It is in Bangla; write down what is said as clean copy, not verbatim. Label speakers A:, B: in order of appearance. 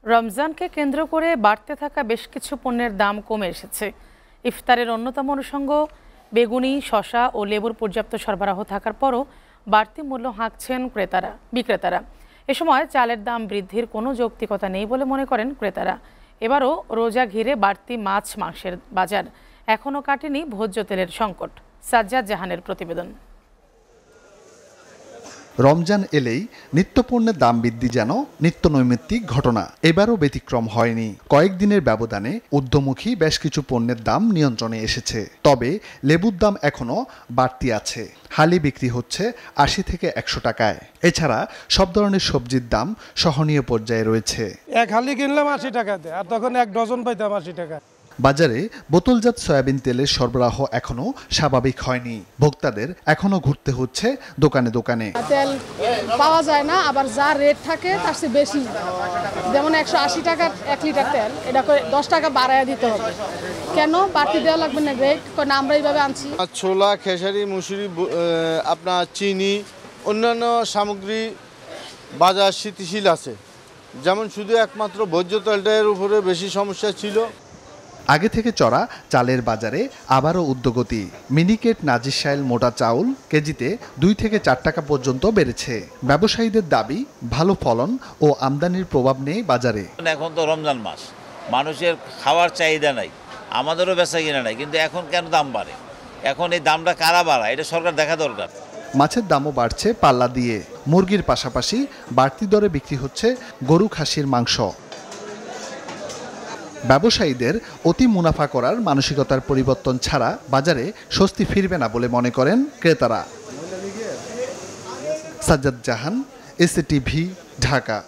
A: রমজানকে কেন্দ্র করে বাড়তে থাকা বেশ কিছু পণ্যের দাম কমে এসেছে। ইফতারের অন্যতম অনুষঙ্গ বেগুনি, শসা ও লেবুর পর্যাপ্ত সরবরাহ থাকার পরও বাড়তি মূল্য হাঁকছেন বিক্রেতারা। এ সময় চালের দাম বৃদ্ধির কোনো যৌক্তিকতা নেই বলে মনে করেন ক্রেতারা। এবারও রোজা ঘিরে বাড়তি মাছ মাংসের বাজার, এখনও কাটেনি ভোজ্য তেলের সংকট। সাজ্জাদ জাহানের প্রতিবেদন।
B: রমজান এলেই নিত্যপণ্যের দাম বৃদ্ধি যেন নিত্যনৈমিত্তিক ঘটনা। এবারও ব্যতিক্রম হয়নি। কয়েকদিনের ব্যবধানে ঊর্ধ্বমুখী বেশ কিছু পণ্যের দাম নিয়ন্ত্রণে এসেছে। তবে লেবুর দাম এখনও বাড়তি আছে। হালি বিক্রি হচ্ছে ৮০ থেকে ১০০ টাকায়। এছাড়া সব ধরনের সবজির দাম সহনীয় পর্যায়ে রয়েছে।
C: এক হালি কিনলাম ৮০ টাকাতে, আর তখন এক ডজন পাইতাম ৮০ টাকা।
B: বাজারে বোতলজাত সয়াবিন তেলের সরবরাহ এখনো স্বাভাবিক হয়নি। ভোক্তাদের এখনো ঘুরতে হচ্ছে দোকানে দোকানে।
D: তেল পাওয়া যায় না, আবার যা রেট থাকে তার চেয়ে বেশি। যেমন ১৮০ টাকার ১ লিটার তেল, এটা ১০ টাকা বাড়ায় দিতে হবে। কেন বাড়তি দেওয়া লাগবে না রেট? কারণ আমরা এইভাবে আনছি।
E: ছোলা, খেসারি, মুসুরি, আপনার চিনি, অন্যান্য সামগ্রী বাজার স্থিতিশীল আছে। যেমন শুধু একমাত্র ভোজ্য তেলটার উপরে বেশি সমস্যা ছিল।
B: আগে থেকে চড়া চালের বাজারে আবারও ঊর্ধ্বগতি। মিনিকেট নাজিরশাইল মোটা চাউল কেজিতে ২ থেকে ৪ টাকা পর্যন্ত বেড়েছে। ব্যবসায়ীদের দাবি, ভালো ফলন ও আমদানির প্রভাব নেই বাজারে।
F: এখন তো রমজান মাস, মানুষের খাওয়ার চাহিদা নাই, আমাদেরও বেচা কিনা নাই, কিন্তু এখন কেন দাম বাড়ে? এখন এই দামটা কারা বাড়ায়, এটা সরকার দেখা দরকার।
B: মাছের দামও বাড়ছে পাল্লা দিয়ে। মুরগির পাশাপাশি বাড়তি দরে বিক্রি হচ্ছে গরু, খাসির মাংস। ব্যবসায়ীদের অতি মুনাফা করার মানসিকতার পরিবর্তন ছাড়া বাজারে স্বস্তি ফিরবে না বলে মনে করেন ক্রেতারা। সাজ্জাদ জাহান, এসএটিভি, ঢাকা।